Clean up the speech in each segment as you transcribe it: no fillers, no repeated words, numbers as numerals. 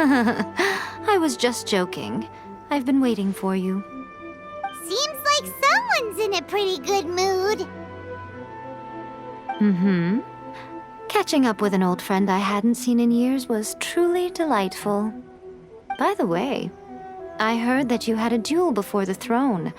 I was just joking. I've been waiting for you. Seems like someone's in a pretty good mood. Mm-hmm. Catching up with an old friend I hadn't seen in years was truly delightful. By the way, I heard that you had a duel before the throne,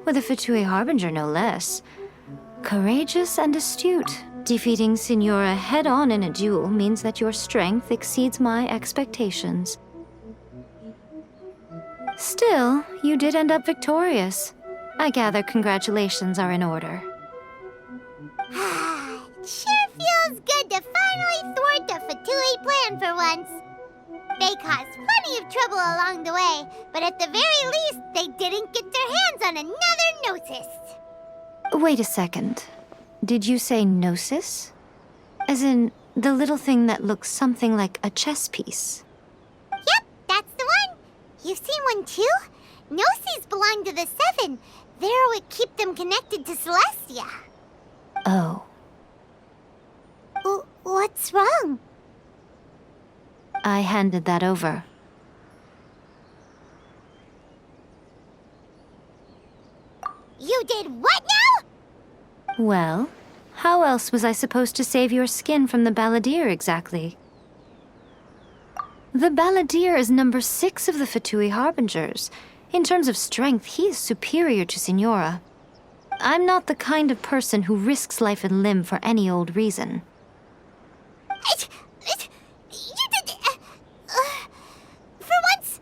with a Fatui Harbinger no less. Courageous and astute. Defeating Signora head-on in a duel means that your strength exceeds my expectations. Still, you did end up victorious. I gather congratulations are in order. Sure feels good to finally thwart the Fatui plan for once. They caused plenty of trouble along the way, but at the very least, they didn't get their hands on another Gnosis. Wait a second. Did you say Gnosis? As in, the little thing that looks something like a chess piece? Yep, that's the one. You've seen one too? Gnosis belong to the Seven. They're what keep them connected to Celestia. Oh. What's wrong? I handed that over. You did what now? Well, how else was I supposed to save your skin from the Balladeer exactly? The Balladeer is number 6 of the Fatui Harbingers. In terms of strength, he is superior to Signora. I'm not the kind of person who risks life and limb for any old reason. You did... for once,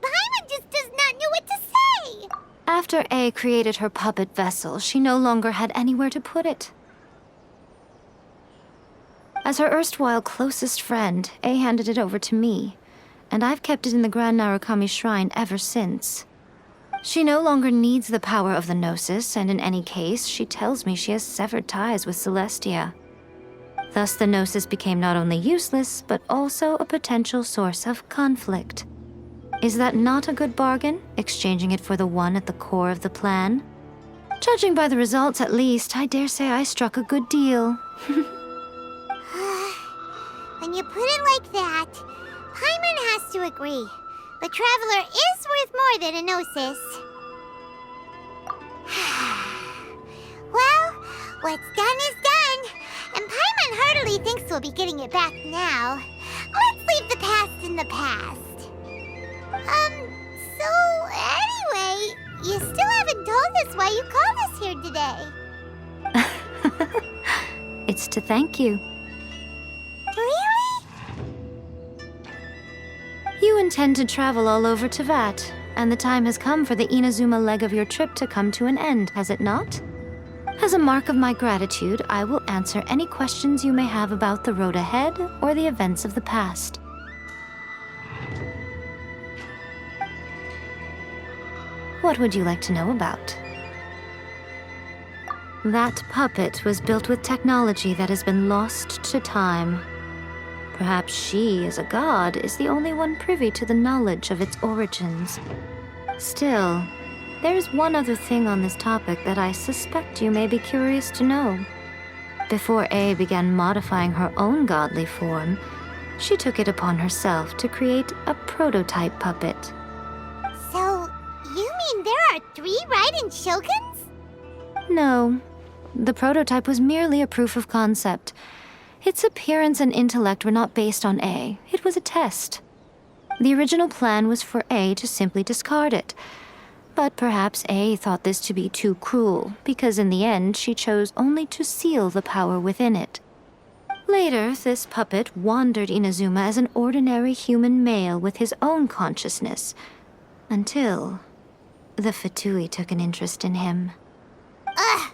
Paimon just does not know what to say. After A created her puppet vessel, she no longer had anywhere to put it. As her erstwhile closest friend, A handed it over to me, and I've kept it in the Grand Narukami Shrine ever since. She no longer needs the power of the Gnosis, and in any case, she tells me she has severed ties with Celestia. Thus, the Gnosis became not only useless, but also a potential source of conflict. Is that not a good bargain, exchanging it for the one at the core of the plan? Judging by the results, at least, I dare say I struck a good deal. When you put it like that, Paimon has to agree. The Traveler is worth more than a Gnosis. Well, what's done is done. And Paimon heartily thinks we'll be getting it back now. Let's leave the past in the past. So anyway, you still haven't told us why you called us here today. It's to thank you. Really? You intend to travel all over Teyvat, and the time has come for the Inazuma leg of your trip to come to an end, has it not? As a mark of my gratitude, I will answer any questions you may have about the road ahead or the events of the past. What would you like to know about? That puppet was built with technology that has been lost to time. Perhaps she, as a god, is the only one privy to the knowledge of its origins. Still, there is one other thing on this topic that I suspect you may be curious to know. Before A began modifying her own godly form, she took it upon herself to create a prototype puppet. So, you mean there are 3 Raiden Shoguns? No, the prototype was merely a proof of concept. Its appearance and intellect were not based on A. It was a test. The original plan was for A to simply discard it. But perhaps A thought this to be too cruel, because in the end she chose only to seal the power within it. Later, this puppet wandered Inazuma as an ordinary human male with his own consciousness, until the Fatui took an interest in him. Ugh,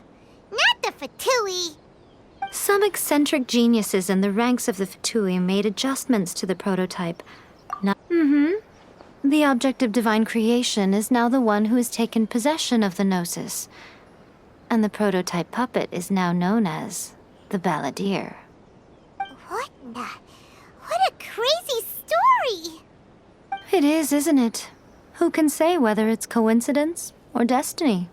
not the Fatui. Some eccentric geniuses in the ranks of the Fatui made adjustments to the prototype. The object of divine creation is now the one who has taken possession of the Gnosis. And the prototype puppet is now known as the Balladeer. What a crazy story! It is, isn't it? Who can say whether it's coincidence or destiny?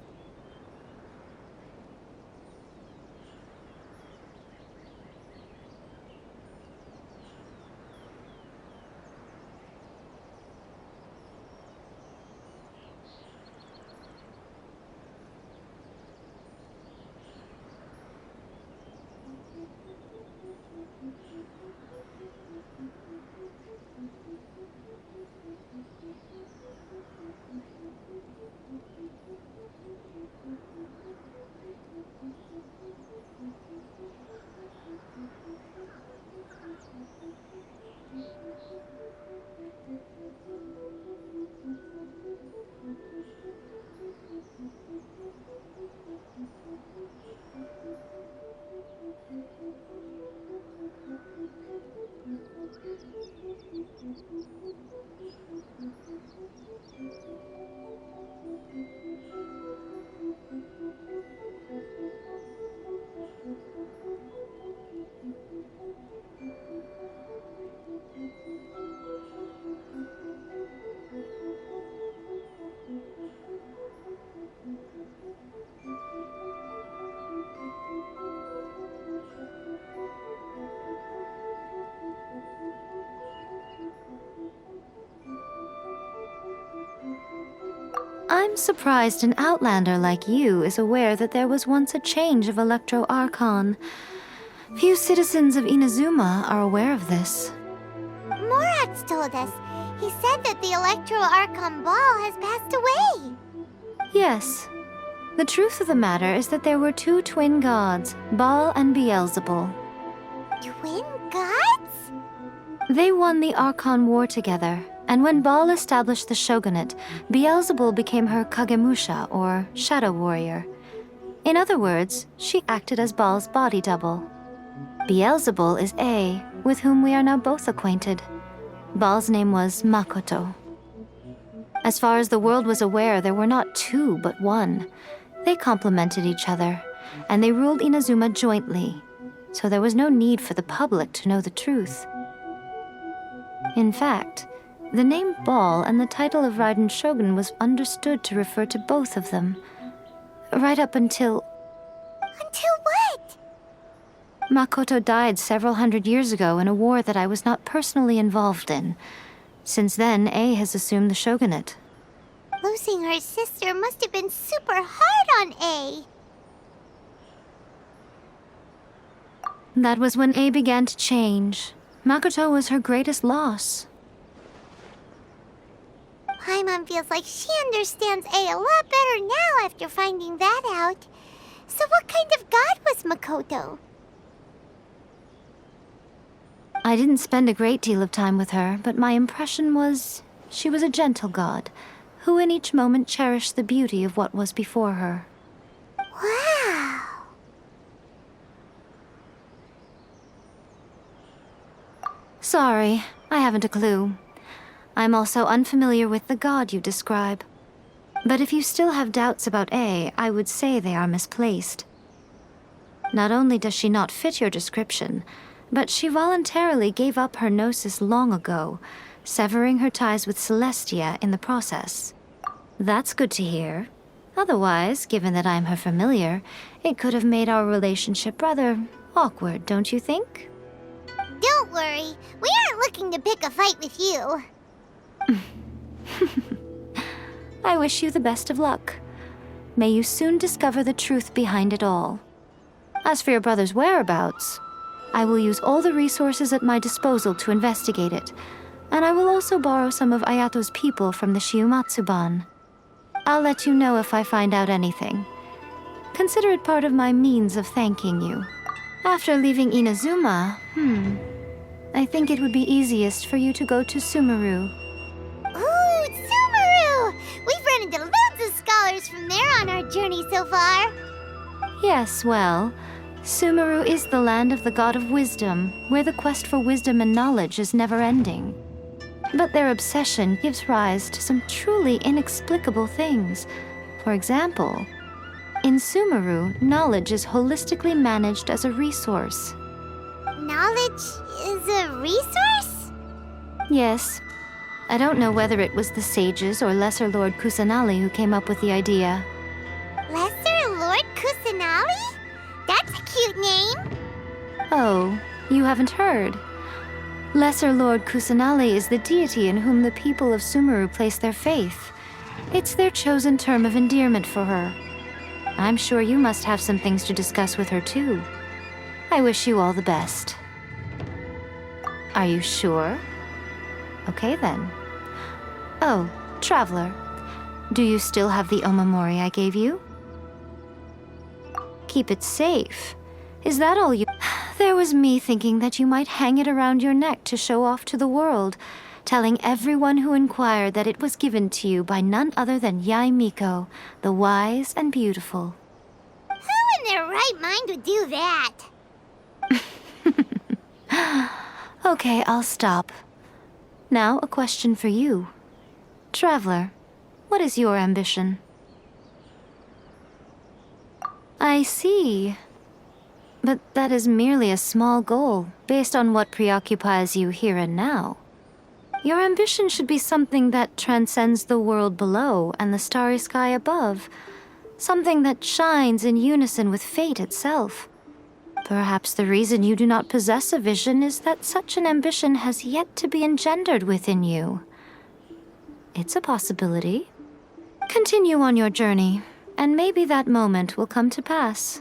I'm surprised an outlander like you is aware that there was once a change of Electro Archon. Few citizens of Inazuma are aware of this. Morax told us. He said that the Electro Archon Ball has passed away. Yes. The truth of the matter is that there were two twin gods, Baal and Beelzebul. Twin gods? They won the Archon War together, and when Baal established the shogunate, Beelzebul became her Kagemusha, or shadow warrior. In other words, she acted as Baal's body double. Beelzebul is A, with whom we are now both acquainted. Baal's name was Makoto. As far as the world was aware, there were not two, but one. They complemented each other, and they ruled Inazuma jointly, so there was no need for the public to know the truth. In fact, the name Baal and the title of Raiden Shogun was understood to refer to both of them. Right up until... Until what? Makoto died several hundred years ago in a war that I was not personally involved in. Since then, A has assumed the shogunate. Losing her sister must have been super hard on A. That was when A began to change. Makoto was her greatest loss. Paimon feels like she understands A lot better now after finding that out. So what kind of god was Makoto? I didn't spend a great deal of time with her, but my impression was she was a gentle god, who in each moment cherished the beauty of what was before her. Wow. Sorry, I haven't a clue. I'm also unfamiliar with the god you describe. But if you still have doubts about A, I would say they are misplaced. Not only does she not fit your description, but she voluntarily gave up her gnosis long ago, severing her ties with Celestia in the process. That's good to hear. Otherwise, given that I'm her familiar, it could have made our relationship rather awkward, don't you think? Don't worry, we aren't looking to pick a fight with you. I wish you the best of luck. May you soon discover the truth behind it all. As for your brother's whereabouts, I will use all the resources at my disposal to investigate it, and I will also borrow some of Ayato's people from the Shiumatsuban. I'll let you know if I find out anything. Consider it part of my means of thanking you. After leaving Inazuma, I think it would be easiest for you to go to Sumeru. Ooh, Sumeru! We've run into loads of scholars from there on our journey so far. Yes, well, Sumeru is the land of the god of wisdom, where the quest for wisdom and knowledge is never-ending. But their obsession gives rise to some truly inexplicable things. For example, in Sumeru, knowledge is holistically managed as a resource. Knowledge is a resource? Yes. I don't know whether it was the sages or Lesser Lord Kusanali who came up with the idea. Lesser Lord Kusanali? That's a cute name. Oh, you haven't heard. Lesser Lord Kusanali is the deity in whom the people of Sumeru place their faith. It's their chosen term of endearment for her. I'm sure you must have some things to discuss with her too. I wish you all the best. Are you sure? Okay then. Oh, Traveler, do you still have the Omamori I gave you? Keep it safe. Is that all you... There was me thinking that you might hang it around your neck to show off to the world, telling everyone who inquired that it was given to you by none other than Yae Miko, the wise and beautiful. Who in their right mind would do that? Okay, I'll stop. Now, a question for you. Traveler, what is your ambition? I see. But that is merely a small goal, based on what preoccupies you here and now. Your ambition should be something that transcends the world below and the starry sky above. Something that shines in unison with fate itself. Perhaps the reason you do not possess a vision is that such an ambition has yet to be engendered within you. It's a possibility. Continue on your journey, and maybe that moment will come to pass.